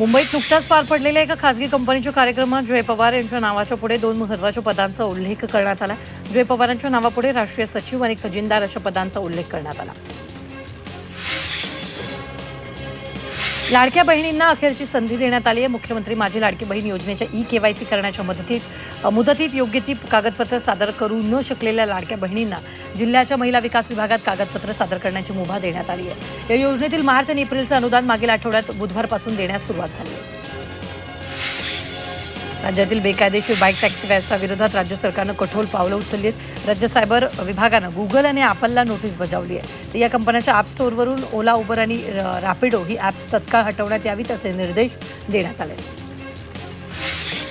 मुंबईत नुकत्याच पार पडलेल्या एका खासगी कंपनीच्या कार्यक्रमात जय पवार यांच्या नावाच्या पुढे 2 महत्त्वाच्या पदांचा उल्लेख करण्यात आला। जय पवारांच्या नावापुढे राष्ट्रीय सचिव आणि खजिनदार अशा पदांचा उल्लेख करण्यात आला। लाडक्या बहिणींना अखेरची संधी देण्यात आली आहे। मुख्यमंत्री माझी लाडकी बहीण योजनेच्या ई-केवायसी करण्याच्या मुदतीत योग्य ती कागदपत्र सादर करू न शकलेल्या लाडक्या बहिणींना जिल्ह्याच्या महिला विकास विभागात कागदपत्र सादर करण्याची मुभा देण्यात आली आहे। या योजनेतील मार्च आणि एप्रिलचे अनुदान मागील आठवड्यात बुधवारपासून देण्यास सुरुवात झाली आहे। राज्यातील बेकायदेशीर बाईक टॅक्सी व्यवस्थेविरोधात राज्य सरकारनं कठोर पावलं उचलली आहेत। राज्य सायबर विभागानं गुगल आणि ॲपलला नोटीस बजावली आहे। या कंपन्यांच्या ॲप स्टोअरवरून ओला, उबर आणि रॅपिडो ही ॲप्स तत्काळ हटवण्यात यावीत असे निर्देश देण्यात आले।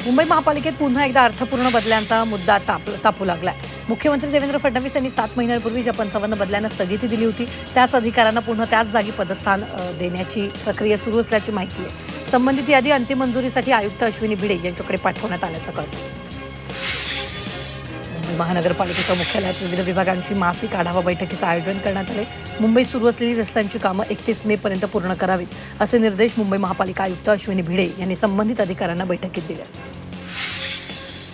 मुंबई महापालिकेत पुन्हा एकदा अर्थपूर्ण बदल्यांचा मुद्दा तापू लागला। मुख्यमंत्री देवेंद्र फडणवीस यांनी 7 महिन्यांपूर्वी ज्या 55 बदल्यांना स्थगिती दिली होती त्याच अधिकाऱ्यांना पुन्हा त्याच जागी पदस्थान देण्याची प्रक्रिया सुरू असल्याची माहिती आहे। संबंधित यादी अंतिम मंजुरीसाठी आयुक्त अश्विनी भिडे यांच्याकडे पाठवण्यात आल्याचं कळतं। मुंबई महानगरपालिकेच्या मुख्यालयात विविध विभागांची मासिक आढावा बैठकीचं आयोजन करण्यात आले। मुंबईत सुरू असलेली रस्त्यांची कामं 31 मे पर्यंत पूर्ण करावीत असे निर्देश मुंबई महापालिका आयुक्त अश्विनी भिडे यांनी संबंधित अधिकाऱ्यांना बैठकीत दिले।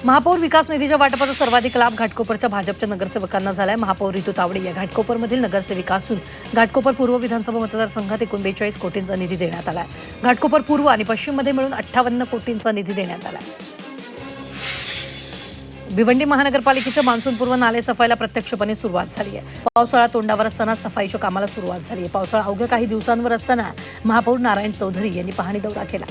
महापौर विकास निधीच्या वाटपाचा सर्वाधिक लाभ घाटकोपरच्या भाजपच्या नगरसेवकांना झालाय। महापौर रितू तावडे या घाटकोपरमधील नगरसेविका असून घाटकोपर पूर्व विधानसभा मतदारसंघात 42 कोटींचा निधी देण्यात आलाय। घाटकोपर पूर्व आणि पश्चिममध्ये मिळून 58 कोटींचा निधी देण्यात आलाय। भिवंडी महानगरपालिकेच्या मान्सूनपूर्व नाले सफाईला प्रत्यक्षपणे सुरुवात झाली आहे। पावसाळा तोंडावर असताना सफाईच्या कामाला सुरुवात झाली आहे। पावसाळा अवघ्या काही दिवसांवर असताना महापौर नारायण चौधरी यांनी पाहणी दौरा केला।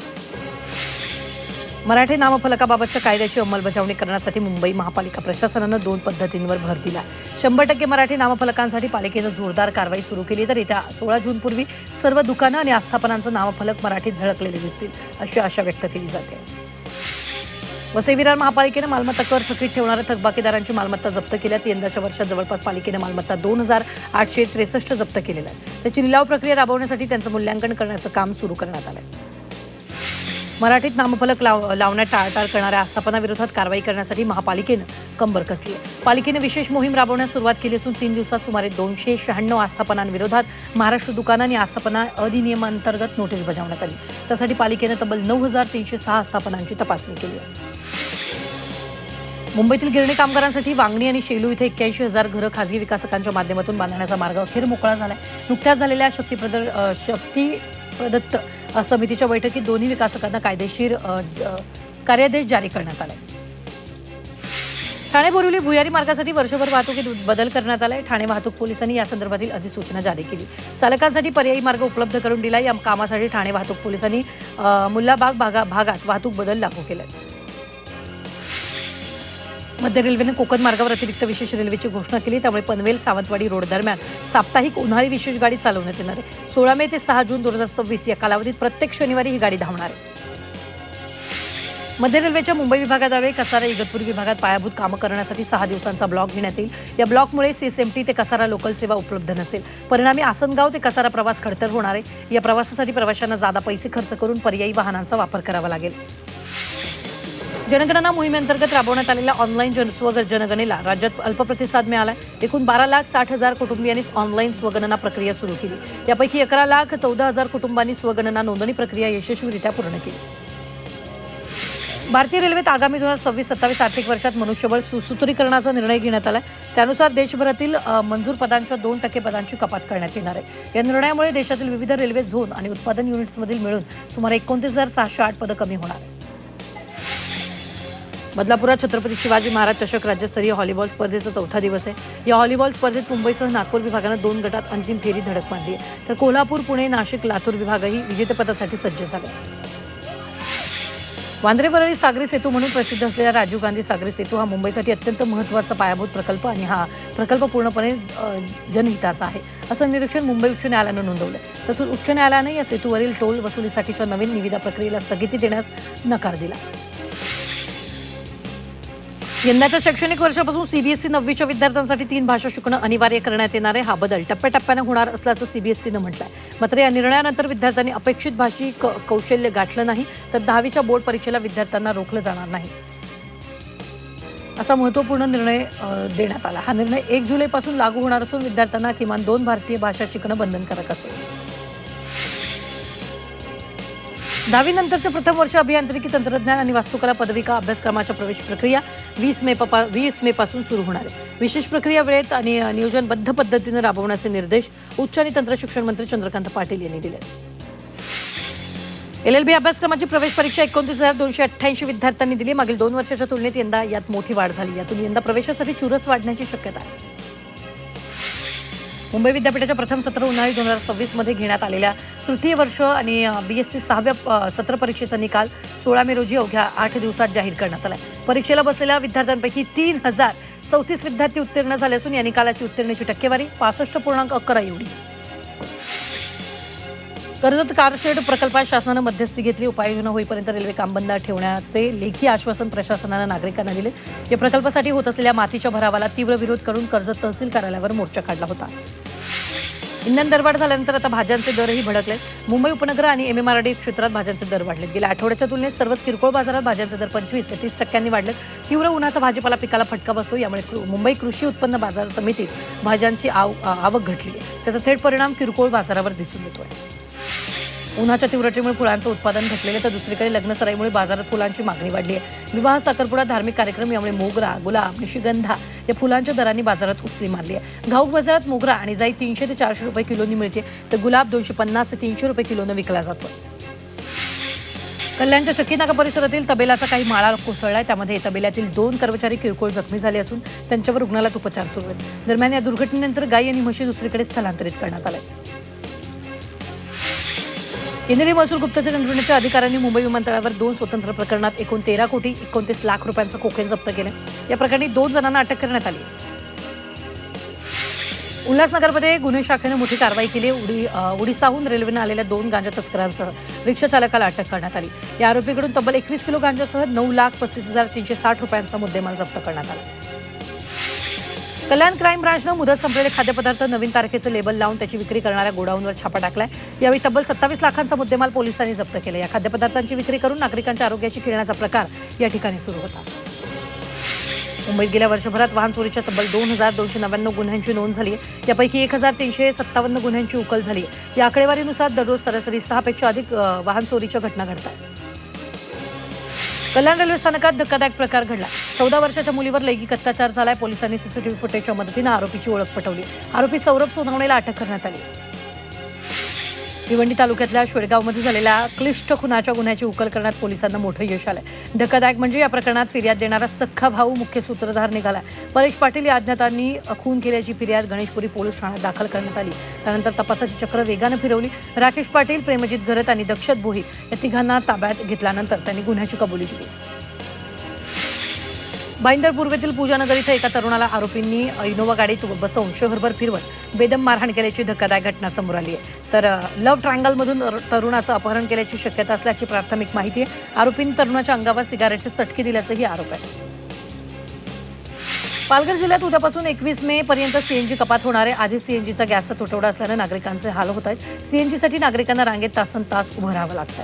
मराठी नामफलकाबाबतच्या कायद्याची अंमलबजावणी करण्यासाठी मुंबई महापालिका प्रशासनानं 2 पद्धतींवर भर दिला। 100% मराठी नामफलकांसाठी पालिकेनं जोरदार कारवाई सुरू केली तर येत्या 16 जूनपूर्वी सर्व दुकानं आणि आस्थापनांचं नामफलक मराठीत झळकलेले दिसतील अशी आशा व्यक्त केली जाते। वसई विरार महापालिकेनं मालमत्ता कर थकीत ठेवणाऱ्या थकबाकीदारांची मालमत्ता जप्त केल्यात। यंदाच्या वर्षात जवळपास पालिकेनं मालमत्ता 2863 जप्त केलेल्या आहेत। त्याची लिलाव प्रक्रिया राबवण्यासाठी त्यांचं मूल्यांकन करण्याचं काम सुरू करण्यात आलं आहे। मराठीत नामफलक लावण्यात टाळाटाळ करणाऱ्या आस्थापनाविरोधात कारवाई करण्यासाठी महापालिकेनं कंबर कसली आहे। पालिकेनं विशेष मोहीम राबवण्यास सुरुवात केली असून 3 दिवसात सुमारे 296 आस्थापनांविरोधात महाराष्ट्र दुकान आणि आस्थापना अधिनियमांतर्गत नोटीस बजावण्यात आली। त्यासाठी पालिकेनं तब्बल 9306 आस्थापनांची तपासणी केली आहे। मुंबईतील गिरणी कामगारांसाठी वांगणी आणि शेलू इथे 81,000 घरं खासगी विकासकांच्या माध्यमातून बांधण्याचा मार्ग अखेर मोकळा झालाय। नुकत्याच झालेल्या शक्ती प्रदत्त समितीच्या बैठकीत दोन्ही विकासकांना कायदेशीर कार्यादेश जारी करण्यात आले। ठाणे बोरिवली भुयारी मार्गासाठी वर्षभर वाहतुकीत बदल करण्यात आलाय। ठाणे वाहतूक पोलिसांनी या संदर्भातील अधिसूचना जारी केली। चालकांसाठी पर्यायी मार्ग उपलब्ध करून दिला। या कामासाठी ठाणे वाहतूक पोलिसांनी मुल्लाबाग भागात वाहतूक बदल लागू केले। मध्य रेल्वेने कोकण मार्गावर अतिरिक्त विशेष रेल्वेची घोषणा केली। त्यामुळे पनवेल सावंतवाडी रोड दरम्यान साप्ताहिक उन्हाळी विशेष गाडी चालवण्यात येणार आहे। 16 मे ते 6 जून 2026 या कालावधीत प्रत्येक शनिवारी ही गाडी धावणार आहे। मध्य रेल्वेच्या मुंबई विभागाद्वारे कसारा इगतपुरी विभागात पायाभूत कामं करण्यासाठी 6 दिवसांचा ब्लॉक घेण्यात येईल। या ब्लॉकमुळे सीएसएमटी ते कसारा लोकल सेवा उपलब्ध नसेल। परिणामी आसनगाव ते कसारा प्रवास खडतर होणार आहे। या प्रवासासाठी प्रवाशांना जादा पैसे खर्च करून पर्यायी वाहनांचा वापर करावा लागेल। जनगणना मोहिमेअंतर्गत राबवण्यात आलेल्या ऑनलाईन जनगणनेला राज्यात अल्प प्रतिसाद मिळाला। एकूण 12,60,000 कुटुंबियांनीच ऑनलाईन स्वगणना प्रक्रिया सुरू केली। यापैकी 11,14,000 कुटुंबांनी स्वगणना नोंदणी प्रक्रिया यशस्वीरित्या पूर्ण केली। भारतीय रेल्वेत आगामी 2026-27 आर्थिक वर्षात मनुष्यबळ सुसूत्रीकरणाचा निर्णय घेण्यात आला। त्यानुसार देशभरातील मंजूर पदांच्या 2% पदांची कपात करण्यात येणार आहे। या निर्णयामुळे देशातील विविध रेल्वे झोन आणि उत्पादन युनिट्समधील मिळून सुमारे 29,708 पदं कमी होणार आहेत। बदलापुरात छत्रपती शिवाजी महाराज चषक राज्यस्तरीय व्हॉलीबॉल स्पर्धेचा 4था दिवस आहे। या व्हॉलीबॉल स्पर्धेत मुंबईसह नागपूर विभागानं 2 गटात अंतिम फेरी धडक मारली आहे। तर कोल्हापूर, पुणे, नाशिक, लातूर विभागही विजेतेपदासाठी सज्ज झाले। वांद्रे वरळी सागरी सेतू म्हणून प्रसिद्ध असलेला राजीव गांधी सागरी सेतू हा मुंबईसाठी अत्यंत महत्त्वाचा पायाभूत प्रकल्प आणि हा प्रकल्प पूर्णपणे जनहिताचा आहे असं निरीक्षण मुंबई उच्च न्यायालयानं नोंदवलं। तसंच उच्च न्यायालयानं या सेतूवरील टोल वसुलीसाठीच्या नवीन निविदा प्रक्रियेला स्थगिती देण्यास नकार दिला। यंदाच्या शैक्षणिक वर्षापासून सीबीएसई 9वीच्या विद्यार्थ्यांसाठी 3 भाषा शिकणं अनिवार्य करण्यात येणार आहे। हा बदल टप्प्याटप्प्यानं होणार असल्याचं सीबीएसईनं म्हटलंय। मात्र या निर्णयानंतर विद्यार्थ्यांनी अपेक्षित भाषिक कौशल्य गाठलं नाही तर 10वीच्या बोर्ड परीक्षेला विद्यार्थ्यांना रोखलं जाणार नाही असा महत्त्वपूर्ण निर्णय देण्यात आला। हा निर्णय 1 जुलैपासून लागू होणार असून विद्यार्थ्यांना किमान 2 भारतीय भाषा शिकणं बंधनकारक असेल। 10वी नंतरच्या प्रथम वर्ष अभियांत्रिकी तंत्रज्ञान आणि वास्तुकला पदविका अभ्यासक्रमाच्या प्रवेश प्रक्रिया 20 मे पासून सुरू होणार आहे. विशेष प्रक्रिया वेळेत आणि नियोजनबद्ध पद्धतीने राबवण्याचे निर्देश उच्च आणि तंत्र शिक्षण मंत्री चंद्रकांत पाटील यांनी दिले. LLB अभ्यासक्रमाची प्रवेश परीक्षा 29,288 विद्यार्थ्यांनी दिली. मागील 2 वर्षाच्या तुलनेत यंदा यात मोठी वाढ झाली. यातून यंदा प्रवेशासाठी चुरस वाढण्याची शक्यता आहे. मुंबई विद्यापीठाच्या प्रथम सत्र उन्हाळी 2026 मध्ये घेण्यात आलेल्या तृतीय वर्ष आणि BSc 6व्या सत्र परीक्षेचा निकाल 16 मे रोजी अवघ्या 8 दिवसात जाहीर करण्यात आला. परीक्षेला बसलेल्या विद्यार्थ्यांपैकी 3,034 विद्यार्थी उत्तीर्ण झाले असून या निकालाची उत्तीर्णाची टक्केवारी 65.11 एवढी. कर्जत कारशेड प्रकल्पात शासनानं मध्यस्थी घेतली. उपाययोजना होईपर्यंत रेल्वे काम बंद ठेवण्याचे लेखी आश्वासन प्रशासनानं नागरिकांना दिले. या प्रकल्पासाठी होत असलेल्या मातीच्या भरावाला तीव्र विरोध करून कर्जत तहसील कार्यालयावर मोर्चा काढला होता. इंधन दरवाढ झाल्यानंतर आता भाज्यांचे दरही भडकले. मुंबई उपनगर आणि MMRD क्षेत्रात भाज्यांचे दर वाढलेत. गेल्या आठवड्याच्या तुलनेत सर्वच किरकोळ बाजारात भाज्यांचे दर 25 ते 30% वाढलेत. तीव्र उन्हाचा भाजीपाला पिकाला फटका बसतो. यामुळे मुंबई कृषी उत्पन्न बाजार समितीत भाज्यांची आवक घटली आहे. त्याचा थेट परिणाम किरकोळ बाजारावर दिसून येतोय. उन्हाच्या तीव्रतेमुळे फुलांचं उत्पादन घटलेलं तर दुसरीकडे लग्नसराईमुळे बाजारात फुलांची मागणी वाढली आहे. विवाह, साखरपुडा, धार्मिक कार्यक्रम यामुळे मोगरा, गुलाब, निशिगंधा या फुलांच्या दरांनी बाजारात उसळी मारली आहे. घाऊक बाजारात मोगरा आणि जाई 300 ते 400 रुपये किलोनी मिळते, तर गुलाब 250 ते 300 रुपये किलोनं विकला जातो. कल्याणच्या चक्कीनाका परिसरातील तबेलाचा काही माळा कोसळलाय. त्यामध्ये तबेल्यातील 2 कर्मचारी किरकोळ जखमी झाले असून त्यांच्यावर रुग्णालयात उपचार सुरू आहेत. दरम्यान या दुर्घटनेनंतर गायी आणि म्हशी दुसरीकडे स्थलांतरित करण्यात आल्या. केंद्रीय महसूल गुप्तचर यंत्रणेच्या अधिकाऱ्यांनी मुंबई विमानतळावर 2 स्वतंत्र प्रकरणात एकूण 13 कोटी 29 लाख रुपयांचं कोकेन जप्त केलं. या प्रकरणी 2 जणांना अटक करण्यात आली. उल्हासनगरमध्ये गुन्हे शाखेनं मोठी कारवाई केली. ओडिसाहून रेल्वेनं आलेल्या 2 गांजा तस्करांसह रिक्षा चालकाला अटक करण्यात आली. या आरोपीकडून तब्बल 21 किलो गांजासह 9,35,360 रुपयांचा मुद्देमाल जप्त करण्यात आला. कल्याण क्राईम ब्रांचनं मुदत संपलेले खाद्यपदार्थ नवीन तारखेचं लेबल लावून त्याची विक्री करणाऱ्या गोडाऊनवर छापा टाकलाय. यावेळी तब्बल 27 लाखांचा मुद्देमाल पोलिसांनी जप्त केला. या खाद्यपदार्थांची विक्री करून नागरिकांच्या आरोग्याशी खेळण्याचा प्रकार या ठिकाणी सुरू होता. मुंबईत गेल्या वर्षभरात वाहन चोरीच्या तब्बल 2,299 गुन्ह्यांची नोंद झाली आहे. यापैकी 1,357 गुन्ह्यांची उकल झाली आहे. या आकडेवारीनुसार दररोज सरासरी 6 पेक्षा अधिक वाहन चोरीच्या घटना घडतात. कल्याण रेल्वे स्थानकात धक्कादायक प्रकार घडला. 14 वर्षाच्या मुलीवर लैंगिक अत्याचार झालाय. पोलिसांनी CCTV फुटेजच्या मदतीनं आरोपीची ओळख पटवली. आरोपी सौरभ सोनवणेला अटक करण्यात आली. भिवंडी तालुक्यातल्या शेडगावमध्ये झालेल्या क्लिष्ट खुनाच्या गुन्ह्याची उकल करण्यात पोलिसांना मोठं यश आलंय. धक्कादायक म्हणजे या प्रकरणात फिर्याद देणारा सख्खा भाऊ मुख्य सूत्रधार निघाला. परेश पाटील या अज्ञातांनी खून केल्याची फिर्याद गणेशपुरी पोलीस ठाण्यात दाखल करण्यात आली. त्यानंतर तपासाची चक्र वेगानं फिरवली. राकेश पाटील, प्रेमजित घरत आणि दक्षत भोईर या तिघांना ताब्यात घेतल्यानंतर त्यांनी गुन्ह्याची कबुली दिली. भाईंदर पूर्वेतील पूजानगर इथं एका तरुणाला आरोपींनी इनोवा गाडीत बसवून शहरभर फिरवत बेदम मारहाण केल्याची धक्कादायक घटना समोर आली आहे. तर लव्ह ट्रायंगलमधून तरुणाचं अपहरण केल्याची शक्यता असल्याची प्राथमिक माहिती आहे. आरोपींनी तरुणाच्या अंगावर सिगारेटचे चटके दिल्याचंही आरोप आहे. पालघर जिल्ह्यात उद्यापासून 21 मे पर्यंत CNG कपात होणार आहे. आधी CNGचा गॅसचा तुटवडा असल्यानं नागरिकांचे हाल होत आहेत. CNGसाठी नागरिकांना रांगेत तासनतास उभं राहावं लागतं.